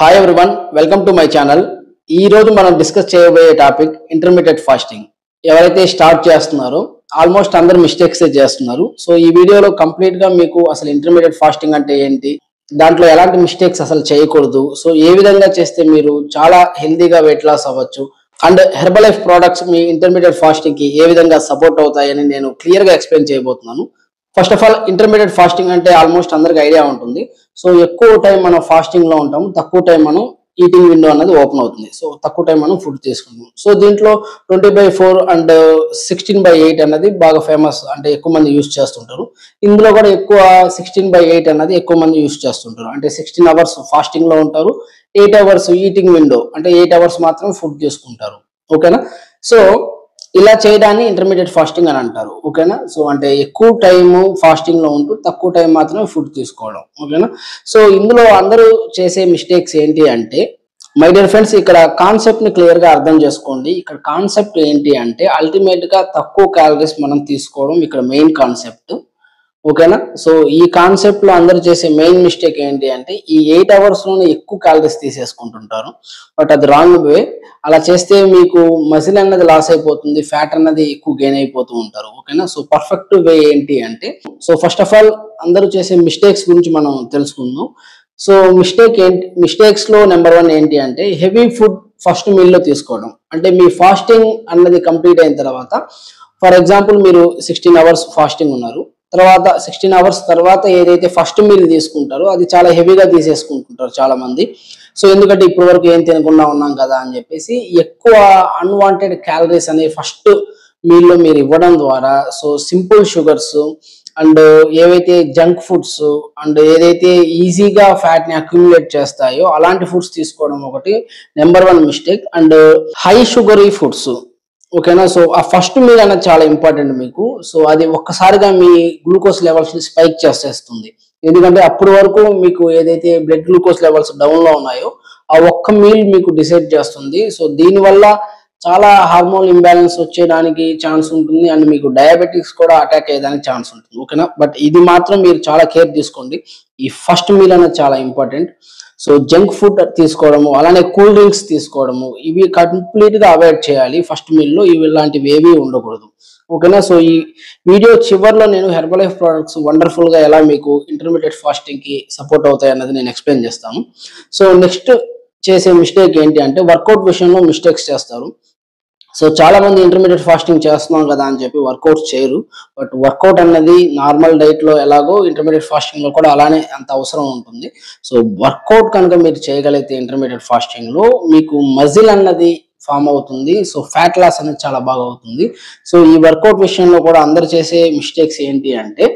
Hi everyone, welcome to my channel. ఈ రోజు మనం డిస్కస్ చేయబోయే టాపిక్ ఇంటర్మీడియట్ ఫాస్టింగ్. ఎవరైతే స్టార్ట్ చేస్తున్నారో ఆల్మోస్ట్ అందరు మిస్టేక్స్ చేస్తున్నారు. సో ఈ వీడియోలో కంప్లీట్ గా మీకు అసలు ఇంటర్మీడియట్ ఫాస్టింగ్ అంటే ఏంటి, దాంట్లో ఎలాంటి మిస్టేక్స్ అసలు చేయకూడదు, సో ఏ విధంగా చేస్తే మీరు చాలా హెల్తీగా వెయిట్ లాస్ అవ్వచ్చు and herbal life products me intermediate fasting కి ఏ విధంగా సపోర్ట్ అవుతాయని నేను క్లియర్ గా ఎక్స్ప్లెయిన్ చేయబోతున్నాను. First of all, intermediate fasting అంటే ఆల్మోస్ట్ అందరికి ఐడియా ఉంటుంది. సో ఎక్కువ టైం మనం ఫాస్టింగ్ లో ఉంటాము, తక్కువ టైం మనం ఈటింగ్ విండో అనేది ఓపెన్ అవుతుంది. సో తక్కువ టైం మనం ఫుడ్ తీసుకుంటాం. సో దీంట్లో 20/4 అండ్ 16/8 అన్నది బాగా ఫేమస్, అంటే ఎక్కువ మంది యూస్ చేస్తుంటారు. ఇందులో కూడా ఎక్కువ 16/8 అన్నది ఎక్కువ మంది యూస్ చేస్తుంటారు. అంటే 16 అవర్స్ ఫాస్టింగ్ లో ఉంటారు, 8 అవర్స్ ఈటింగ్ విండో, అంటే 8 అవర్స్ మాత్రం ఫుడ్ తీసుకుంటారు. ఓకేనా? సో ఇలా చేయడాన్ని ఇంటర్మీడియట్ ఫాస్టింగ్ అని అంటారు. ఓకేనా? సో అంటే ఎక్కువ టైము ఫాస్టింగ్ లో ఉంటూ తక్కువ టైం మాత్రమే ఫుడ్ తీసుకోవడం. ఓకేనా? సో ఇందులో అందరూ చేసే మిస్టేక్స్ ఏంటి అంటే, మై డియర్ ఫ్రెండ్స్, ఇక్కడ కాన్సెప్ట్ ని క్లియర్ గా అర్థం చేసుకోండి. ఇక్కడ కాన్సెప్ట్ ఏంటి అంటే, అల్టిమేట్ గా తక్కువ క్యాలరీస్ మనం తీసుకోవడం ఇక్కడ మెయిన్ కాన్సెప్ట్. ఓకేనా? సో ఈ కాన్సెప్ట్ లో అందరూ చేసే మెయిన్ మిస్టేక్ ఏంటి అంటే, ఈ 8 అవర్స్ లోనే ఎక్కువ క్యాలరీస్ తీసేసుకుంటుంటారు. బట్ అది రాంగ్ వే. అలా చేస్తే మీకు మజిల్ అన్నది లాస్ అయిపోతుంది, ఫ్యాట్ అన్నది ఎక్కువ గెయిన్ అయిపోతూ ఉంటారు. ఓకేనా? సో పర్ఫెక్ట్ వే ఏంటి అంటే, సో ఫస్ట్ ఆఫ్ ఆల్ అందరూ చేసే మిస్టేక్స్ గురించి మనం తెలుసుకుందాం. సో మిస్టేక్స్ లో నెంబర్ 1 ఏంటి అంటే, హెవీ ఫుడ్ ఫస్ట్ మీల్ లో తీసుకోవడం. అంటే మీ ఫాస్టింగ్ అన్నది కంప్లీట్ అయిన తర్వాత, ఫర్ ఎగ్జాంపుల్ మీరు 16 అవర్స్ ఫాస్టింగ్ ఉన్నారు, తర్వాత 16 అవర్స్ తర్వాత ఏదైతే ఫస్ట్ మీల్ తీసుకుంటారో అది చాలా హెవీగా తీసేసుకుంటుంటారు చాలా మంది. సో ఎందుకంటే ఇప్పటి వరకు ఏం తినకుండా ఉన్నాం కదా అని చెప్పేసి ఎక్కువ అన్వాంటెడ్ క్యాలరీస్ అనే ఫస్ట్ మీల్లో మీరు ఇవ్వడం ద్వారా, సో సింపుల్ షుగర్స్ అండ్ ఏవైతే జంక్ ఫుడ్స్ అండ్ ఏదైతే ఈజీగా ఫ్యాట్ ని అక్యుములేట్ చేస్తాయో అలాంటి ఫుడ్స్ తీసుకోవడం ఒకటి number 1 mistake. And high sugary foods. ఓకేనా? సో ఆ ఫస్ట్ మీల్ అనేది చాలా ఇంపార్టెంట్ మీకు. సో అది ఒక్కసారిగా మీ గ్లూకోజ్ లెవెల్స్ ని స్పైక్ చేసేస్తుంది. ఎందుకంటే అప్పటి వరకు మీకు ఏదైతే బ్లడ్ గ్లూకోజ్ లెవెల్స్ డౌన్ లో ఉన్నాయో ఆ ఒక్క మీల్ మీకు డిసైడ్ చేస్తుంది. సో దీనివల్ల చాలా హార్మోన్ ఇంబ్యాలెన్స్ వచ్చేయడానికి ఛాన్స్ ఉంటుంది అండ్ మీకు డయాబెటిక్స్ కూడా అటాక్ అయ్యేదానికి ఛాన్స్ ఉంటుంది. ఓకేనా? బట్ ఇది మాత్రం మీరు చాలా కేర్ తీసుకోండి. ఈ ఫస్ట్ మీల్ అనేది చాలా ఇంపార్టెంట్. సో జంక్ ఫుడ్ తీసుకోవడము, అలానే కూల్ డ్రింక్స్ తీసుకోవడము, ఇవి కంప్లీట్ గా అవాయిడ్ చేయాలి. ఫస్ట్ మీల్ లో ఇవి ఇలాంటివి ఏవి ఉండకూడదు. ఓకేనా? సో ఈ వీడియో చివరిలో నేను హెర్బల్ లైఫ్ ప్రోడక్ట్స్ వండర్ఫుల్ గా ఎలా మీకు ఇంటర్మీడియట్ ఫాస్టింగ్ కి సపోర్ట్ అవుతాయి అన్నది నేను ఎక్స్ప్లెయిన్ చేస్తాను. సో నెక్స్ట్ చేసే మిస్టేక్ ఏంటి అంటే, వర్కౌట్ విషయంలో మిస్టేక్స్ చేస్తారు. సో చాలా మంది ఇంటర్మీడియట్ ఫాస్టింగ్ చేస్తున్నాం కదా అని చెప్పి వర్కౌట్ చేయరు. బట్ వర్కౌట్ అన్నది నార్మల్ డైట్ లో ఎలాగో ఇంటర్మీడియట్ ఫాస్టింగ్ లో కూడా అలానే అంత అవసరం ఉంటుంది. సో వర్కౌట్ కనుక మీరు చేయగలిగితే ఇంటర్మీడియట్ ఫాస్టింగ్ లో మీకు మజిల్ అన్నది ఫామ్ అవుతుంది. సో ఫ్యాట్ లాస్ అనేది చాలా బాగా అవుతుంది. సో ఈ వర్కౌట్ విషయంలో కూడా అందరు చేసే మిస్టేక్స్ ఏంటి అంటే,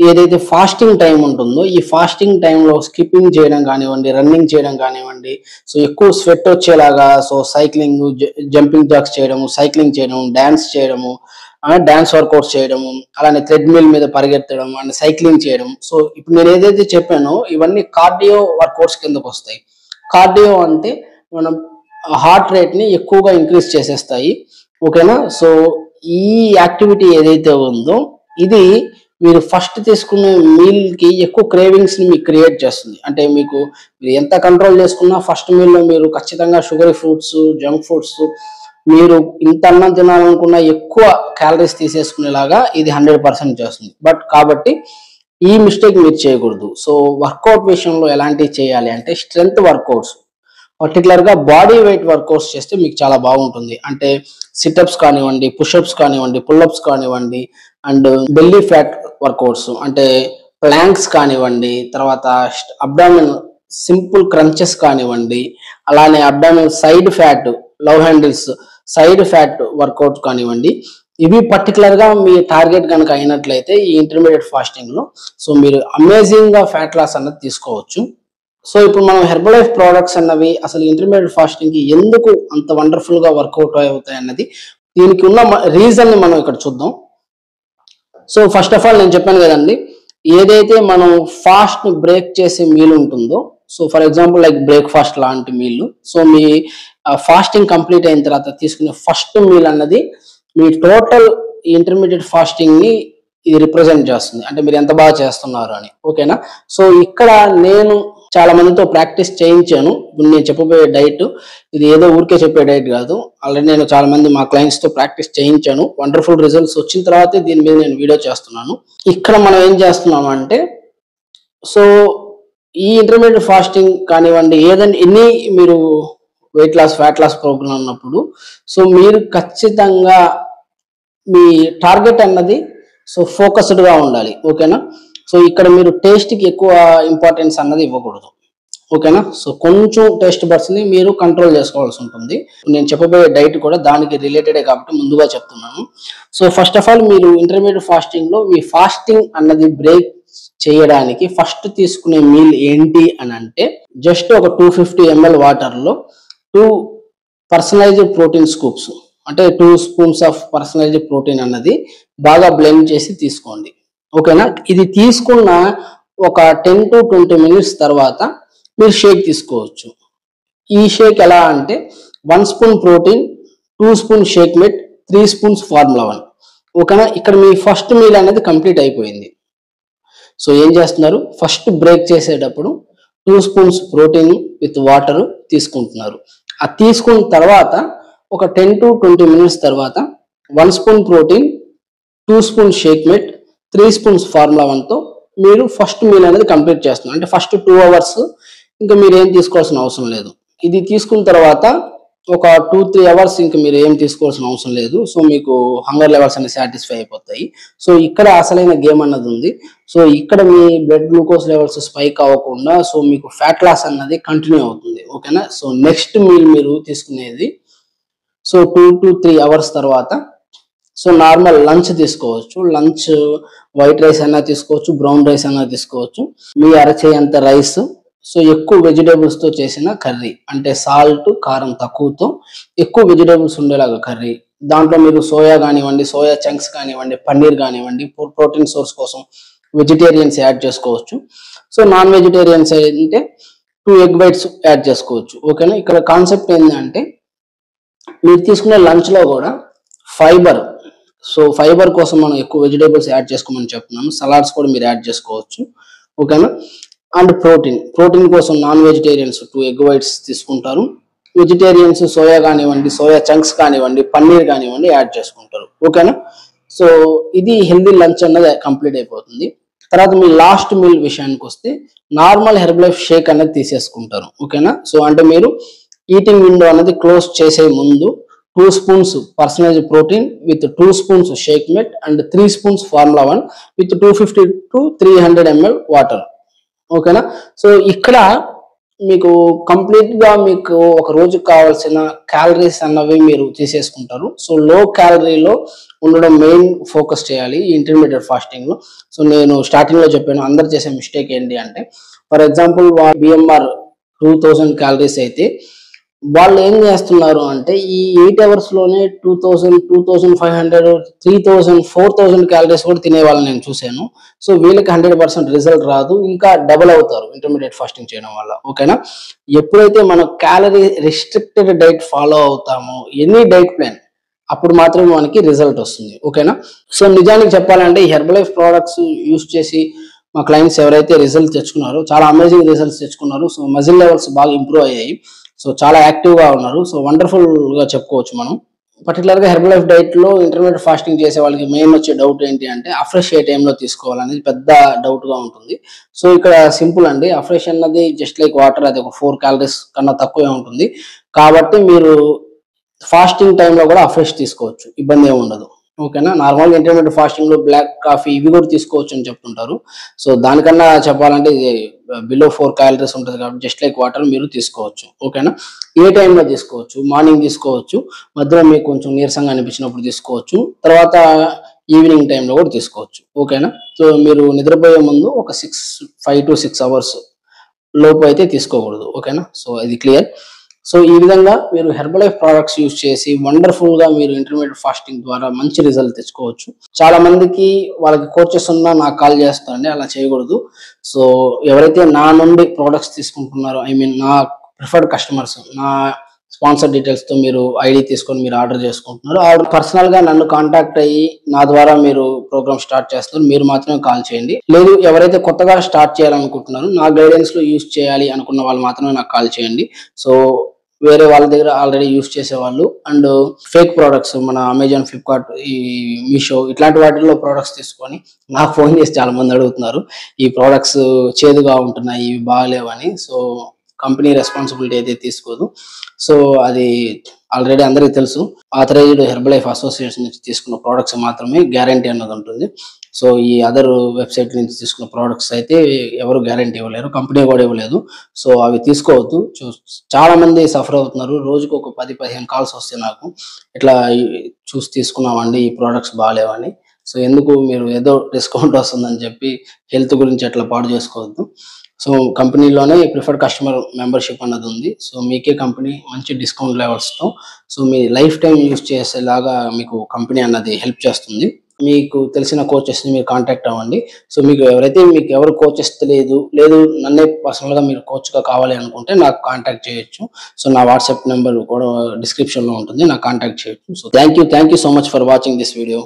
ఏదైతే ఫాస్టింగ్ టైం ఉంటుందో ఈ ఫాస్టింగ్ టైంలో స్కిప్పింగ్ చేయడం కానివ్వండి, రన్నింగ్ చేయడం కానివ్వండి, సో ఎక్కువ స్వెట్ వచ్చేలాగా సో సైక్లింగ్, జంపింగ్ జాక్స్ చేయడము, సైక్లింగ్ చేయడం, డాన్స్ చేయడము, డాన్స్ వర్కౌట్స్ చేయడము, అలానే థ్రెడ్మిల్ మీద పరిగెత్తడం అండ్ సైక్లింగ్ చేయడం. సో ఇప్పుడు నేను ఏదైతే చెప్పానో ఇవన్నీ కార్డియో వర్కౌట్స్ కిందకు వస్తాయి. కార్డియో అంటే మనం హార్ట్ రేట్ ని ఎక్కువగా ఇంక్రీజ్ చేసేస్తాయి. ఓకేనా? సో ఈ యాక్టివిటీ ఏదైతే ఉందో ఇది మీరు ఫస్ట్ తీసుకునే మీల్ కి ఎక్కువ క్రేవింగ్స్ ని మీకు క్రియేట్ చేస్తుంది. అంటే మీరు ఎంత కంట్రోల్ చేసుకున్నా ఫస్ట్ మీల్ లో మీరు ఖచ్చితంగా షుగర్ ఫ్రూట్స్, జంక్ ఫుడ్స్, మీరు ఇంత అన్నం తినాలనుకున్న ఎక్కువ క్యాలరీస్ తీసేసుకునేలాగా ఇది 100% చేస్తుంది. బట్ కాబట్టి ఈ మిస్టేక్ మీరు చేయకూడదు. సో వర్కౌట్ విషయంలో ఎలాంటివి చేయాలి అంటే, స్ట్రెంగ్త్ వర్కౌట్స్, పర్టికులర్ గా బాడీ వెయిట్ వర్కౌట్స్ చేస్తే మీకు చాలా బాగుంటుంది. అంటే సిటప్స్ కానివ్వండి, పుషప్స్ కానివ్వండి, పుల్అప్స్ కానివ్వండి అండ్ బెల్లీ ఫ్యాట్ వర్కౌట్స్ అంటే ప్లాంక్స్ కానివ్వండి, తర్వాత అబ్డామిన్ సింపుల్ క్రంచెస్ కానివ్వండి, అలానే abdomen side fat, love handles side fat workout కానివ్వండి. ఇవి పర్టికులర్ గా మీ టార్గెట్ కనుక అయినట్లయితే ఈ ఇంటర్మీడియట్ ఫాస్టింగ్ లో సో మీరు అమేజింగ్ గా ఫ్యాట్ లాస్ అన్నది తీసుకోవచ్చు. సో ఇప్పుడు మనం హెర్బల్ లైఫ్ ప్రోడక్ట్స్ అన్నవి అసలు ఇంటర్మీడియట్ ఫాస్టింగ్ కి ఎందుకు అంత వండర్ఫుల్ గా వర్కౌట్ అవుతాయి అన్నది, దీనికి ఉన్న రీజన్ ని మనం ఇక్కడ చూద్దాం. సో ఫస్ట్ ఆఫ్ ఆల్ నేను చెప్పాను కదండి, ఏదైతే మనం ఫాస్ట్ ని బ్రేక్ చేసే మీల్ ఉంటుందో, so for example like breakfast లాంటి మీల్, సో మీ ఫాస్టింగ్ కంప్లీట్ అయిన తర్వాత తీసుకునే ఫస్ట్ మీల్ అన్నది మీ టోటల్ ఇంటర్మీడియట్ ఫాస్టింగ్ ని ఇది రిప్రజెంట్ చేస్తుంది. అంటే మీరు ఎంత బాగా చేస్తున్నారు అని. ఓకేనా? సో ఇక్కడ నేను చాలా మందితో ప్రాక్టీస్ చేయించాను. ఇప్పుడు నేను చెప్పబోయే డైట్ ఇది ఏదో ఊరికే చెప్పే డైట్ కాదు. ఆల్రెడీ నేను చాలా మంది మా క్లయింట్స్ తో ప్రాక్టీస్ చేయించాను. వండర్ఫుల్ రిజల్ట్స్ వచ్చిన తర్వాతే దీని మీద నేను వీడియో చేస్తున్నాను. ఇక్కడ మనం ఏం చేస్తున్నాం అంటే, సో ఈ ఇంటర్మీడియట్ ఫాస్టింగ్ కానివ్వండి, ఏదైనా ఎన్ని మీరు weight loss fat loss programme ఉన్నప్పుడు సో మీరు ఖచ్చితంగా మీ టార్గెట్ అన్నది సో ఫోకస్డ్ గా ఉండాలి. ఓకేనా. సో ఇక్కడ మీరు టేస్ట్ కి ఎక్కువ ఇంపార్టెన్స్ అన్నది ఇవ్వకూడదు. ఓకేనా. సో కొంచెం టేస్ట్ బడ్స్ ని మీరు కంట్రోల్ చేసుకోవాల్సి ఉంటుంది. నేను చెప్పబోయే డైట్ కూడా దానికి రిలేటెడే కాబట్టి ముందుగా చెప్తున్నాను. సో ఫస్ట్ ఆఫ్ ఆల్ మీరు ఇంటర్మీడియట్ ఫాస్టింగ్ లో మీ ఫాస్టింగ్ అన్నది బ్రేక్ చేయడానికి ఫస్ట్ తీసుకునే మీల్ ఏంటి అని అంటే, జస్ట్ ఒక 250 ml వాటర్ లో 2 పర్సనలైజ్డ్ ప్రోటీన్ స్కూప్స్ అంటే 2 స్పూన్స్ ఆఫ్ పర్సనలైజ్డ్ ప్రోటీన్ అన్నది బాగా బ్లెండ్ చేసి తీసుకోండి. ఓకేనా. ఇది తీసుకున్న ఒక 10 to 20 minutes తర్వాత మీరు షేక్ తీసుకోవచ్చు. ఈ షేక్ ఎలా అంటే 1 spoon protein, 2 spoon shake mate, 3 spoons formula 1. ఓకేనా. ఇక్కడ మీ ఫస్ట్ మీల్ అనేది కంప్లీట్ అయిపోయింది. సో ఏం చేస్తున్నారు, ఫస్ట్ బ్రేక్ చేసేటప్పుడు 2 స్పూన్స్ ప్రోటీన్ విత్ వాటర్ తీసుకుంటున్నారు. అది తీసుకున్న తర్వాత ఒక 10 to 20 minutes తర్వాత 1 spoon protein, 2 spoon shake mate, 3 spoons formula 1తో మీరు ఫస్ట్ మీల్ అనేది కంప్లీట్ చేస్తున్నారు. అంటే ఫస్ట్ 2 hours ఇంకా మీరు ఏం తీసుకోవాల్సిన అవసరం లేదు. ఇది తీసుకున్న తర్వాత ఒక 2-3 hours ఇంకా మీరు ఏం తీసుకోవాల్సిన అవసరం లేదు. సో మీకు హంగర్ లెవెల్స్ అనేవి సాటిస్ఫై అయిపోతాయి. సో ఇక్కడ అసలైన గేమ్ అన్నది ఉంది. సో ఇక్కడ మీ బ్లడ్ గ్లూకోజ్ లెవెల్స్ స్పైక్ అవ్వకుండా సో మీకు ఫ్యాట్ లాస్ అన్నది కంటిన్యూ అవుతుంది. ఓకేనా. సో నెక్స్ట్ మీల్ మీరు తీసుకునేది సో 2 to 3 hours తర్వాత సో నార్మల్ లంచ్ తీసుకోవచ్చు. లంచ్ వైట్ రైస్ అయినా తీసుకోవచ్చు, బ్రౌన్ రైస్ అయినా తీసుకోవచ్చు. మీ అరచేయంత రైస్, సో ఎక్కువ వెజిటేబుల్స్ తో చేసిన కర్రీ, అంటే సాల్ట్ కారం తక్కువతో ఎక్కువ వెజిటేబుల్స్ ఉండేలాగా కర్రీ. దాంట్లో మీరు సోయా కానివ్వండి, సోయా చంక్స్ కానివ్వండి, పన్నీర్ కానివ్వండి, ప్రోటీన్ సోర్స్ కోసం వెజిటేరియన్స్ యాడ్ చేసుకోవచ్చు. సో నాన్ వెజిటేరియన్స్ అంటే 2 ఎగ్ వైట్స్ యాడ్ చేసుకోవచ్చు. ఓకేనా. ఇక్కడ కాన్సెప్ట్ ఏంటంటే, మీరు తీసుకునే లంచ్ లో కూడా ఫైబర్, సో ఫైబర్ కోసం మనం ఎక్కువ వెజిటేబుల్స్ యాడ్ చేసుకోమని చెప్తున్నాము. సలాడ్స్ కూడా మీరు యాడ్ చేసుకోవచ్చు. ఓకేనా. అండ్ ప్రోటీన్ కోసం నాన్ వెజిటేరియన్స్ 2 ఎగ్ వైట్స్ తీసుకుంటారు. వెజిటేరియన్స్ సోయా కానివ్వండి, సోయా చంక్స్ కానివ్వండి, పన్నీర్ కానివ్వండి యాడ్ చేసుకుంటారు. ఓకేనా. సో ఇది హెల్దీ లంచ్ అన్నది కంప్లీట్ అయిపోతుంది. తర్వాత మీ లాస్ట్ మీల్ విషయానికి వస్తే నార్మల్ హెర్బలైఫ్ షేక్ అనేది తీసేసుకుంటారు. ఓకేనా. సో అంటే మీరు ఈటింగ్ విండో అనేది క్లోజ్ చేసే ముందు 2 spoons personalised protein with 2 spoons shake mate and 3 spoons formula 1 with 250 to 300 ml water. ఓకేనా. సో ఇక్కడ మీకు కంప్లీట్ గా మీకు ఒక రోజుకి కావాల్సిన క్యాలరీస్ అన్నవి మీరు తీసేసుకుంటారు. సో లో క్యాలరీలో ఉండడం మెయిన్ ఫోకస్ చేయాలి ఈ ఇంటర్మీడియట్ ఫాస్టింగ్ లో. సో నేను స్టార్టింగ్ లో చెప్పాను, అందరు చేసే మిస్టేక్ ఏంటి అంటే, ఫర్ ఎగ్జాంపుల్ BMR 2000 క్యాలరీస్ అయితే వాళ్ళు ఏం చేస్తున్నారు అంటే ఈ 8 hours లోనే 2000, 2500, 3000, 4000 క్యాలరీస్ కూడా తినే వాళ్ళని నేను చూశాను. సో వీళ్ళకి 100% రిజల్ట్ రాదు, ఇంకా డబుల్ అవుతారు ఇంటర్మీడియట్ ఫాస్టింగ్ చేయడం వల్ల. ఓకేనా. ఎప్పుడైతే మనం క్యాలరీ రిస్ట్రిక్టెడ్ డైట్ ఫాలో అవుతామో ఎనీ డైట్ ప్లాన్, అప్పుడు మాత్రమే మనకి రిజల్ట్ వస్తుంది. ఓకేనా. సో నిజానికి చెప్పాలంటే ఈ హెర్బలైఫ్ ప్రోడక్ట్స్ యూస్ చేసి మా క్లయింట్స్ ఎవరైతే రిజల్ట్ తెచ్చుకున్నారో చాలా అమేజింగ్ రిజల్ట్స్ తెచ్చుకున్నారు. సో మజిల్ లెవెల్స్ బాగా ఇంప్రూవ్ అయ్యాయి. సో చాలా యాక్టివ్ గా ఉన్నారు. సో వండర్ఫుల్ గా చెప్పుకోవచ్చు మనం. పర్టికులర్ గా హెర్బలైఫ్ డైట్ లో ఇంటర్మీడియట్ ఫాస్టింగ్ చేసే వాళ్ళకి మెయిన్ వచ్చే డౌట్ ఏంటి అంటే అఫ్రెష్ ఏ టైంలో తీసుకోవాలనేది పెద్ద డౌట్ గా ఉంటుంది. సో ఇక్కడ సింపుల్ అండి, అఫ్రెష్ అన్నది జస్ట్ లైక్ వాటర్, అది ఒక 4 calories కన్నా తక్కువే ఉంటుంది. కాబట్టి మీరు ఫాస్టింగ్ టైంలో కూడా అఫ్రెష్ తీసుకోవచ్చు, ఇబ్బంది ఏమి ఉండదు. ఓకేనా. నార్మల్గా ఇంటర్మీడియట్ ఫాస్టింగ్ లో బ్లాక్ కాఫీ ఇవి కూడా తీసుకోవచ్చు అని చెప్తుంటారు. సో దానికన్నా చెప్పాలంటే ఇది బిలో 4 calories ఉంటుంది కాబట్టి జస్ట్ లైక్ వాటర్ మీరు తీసుకోవచ్చు. ఓకేనా. ఏ టైంలో తీసుకోవచ్చు, మార్నింగ్ తీసుకోవచ్చు, మధ్యలో మీకు కొంచెం నీరసంగా అనిపించినప్పుడు తీసుకోవచ్చు, తర్వాత ఈవినింగ్ టైంలో కూడా తీసుకోవచ్చు. ఓకేనా. సో మీరు నిద్రపోయే ముందు ఒక 5 to 6 hours లోపు అయితే తీసుకోకూడదు. ఓకేనా. సో ఇది క్లియర్. సో ఈ విధంగా మీరు హెర్బలైఫ్ ప్రోడక్ట్స్ యూస్ చేసి వండర్ఫుల్ గా మీరు ఇంటర్మీడియట్ ఫాస్టింగ్ ద్వారా మంచి రిజల్ట్ తెచ్చుకోవచ్చు. చాలా మందికి వాళ్ళకి కోచెస్ ఉన్నా నాకు కాల్ చేస్తారండి, అలా చేయకూడదు. సో ఎవరైతే నా నుండి ప్రోడక్ట్స్ తీసుకుంటున్నారో, ఐ మీన్ నా ప్రిఫర్డ్ కస్టమర్స్, నా స్పాన్సర్ డీటెయిల్స్ తో మీరు ఐడి తీసుకొని మీరు ఆర్డర్ చేసుకుంటున్నారు. ఆర్డర్ పర్సనల్ గా నన్ను కాంటాక్ట్ అయ్యి నా ద్వారా మీరు ప్రోగ్రామ్ స్టార్ట్ చేస్తున్నారు, మీరు మాత్రమే కాల్ చేయండి. లేదు ఎవరైతే కొత్తగా స్టార్ట్ చేయాలనుకుంటున్నారో నా గైడెన్స్ లో యూస్ చేయాలి అనుకున్న వాళ్ళు మాత్రమే నాకు కాల్ చేయండి. సో వేరే వాళ్ళ దగ్గర ఆల్రెడీ యూస్ చేసేవాళ్ళు అండ్ ఫేక్ ప్రోడక్ట్స్ మన అమెజాన్, ఫ్లిప్కార్ట్, ఈ మీషో ఇట్లాంటి వాటిల్లో ప్రోడక్ట్స్ తీసుకొని నాకు ఫోన్ చేసి చాలా మంది అడుగుతున్నారు ఈ ప్రోడక్ట్స్ చేదుగా ఉంటున్నాయి, ఇవి బాగాలేవని. సో కంపెనీ రెస్పాన్సిబిలిటీ అయితే తీసుకోదు. సో అది ఆల్రెడీ అందరికీ తెలుసు. ఆథరైజ్డ్ హెర్బల్ లైఫ్ అసోసియేషన్ నుంచి తీసుకున్న ప్రోడక్ట్స్ మాత్రమే గ్యారంటీ అన్నది ఉంటుంది. సో ఈ అదర్ వెబ్సైట్ నుంచి తీసుకున్న ప్రోడక్ట్స్ అయితే ఎవరు గ్యారంటీ ఇవ్వలేరు, కంపెనీ కూడా ఇవ్వలేదు. సో అవి తీసుకోవద్దు. చాలా మంది సఫర్ అవుతున్నారు. రోజుకు ఒక 10-15 కాల్స్ వస్తాయి నాకు, ఇట్లా చూసి తీసుకున్నామండి ఈ ప్రోడక్ట్స్ బాగాలేవని. సో ఎందుకు మీరు ఏదో డిస్కౌంట్ వస్తుందని చెప్పి హెల్త్ గురించి అట్లా పాడు చేసుకోవద్దు. సో కంపెనీలోనే ప్రిఫర్డ్ కస్టమర్ మెంబర్షిప్ అన్నది ఉంది. సో మీకే కంపెనీ మంచి డిస్కౌంట్ లెవెల్స్తో సో మీ లైఫ్ టైం యూజ్ చేసేలాగా మీకు కంపెనీ అన్నది హెల్ప్ చేస్తుంది. మీకు తెలిసిన కోచెస్ని మీరు కాంటాక్ట్ అవ్వండి. సో మీకు ఎవరు కోచెస్ తెలియదు, లేదు నన్నే పర్సనల్గా మీరు కోచ్గా కావాలి అనుకుంటే నాకు కాంటాక్ట్ చేయొచ్చు. సో నా వాట్సాప్ నెంబర్ కూడా డిస్క్రిప్షన్లో ఉంటుంది, నాకు కాంటాక్ట్ చేయొచ్చు. So thank you so much for watching this video.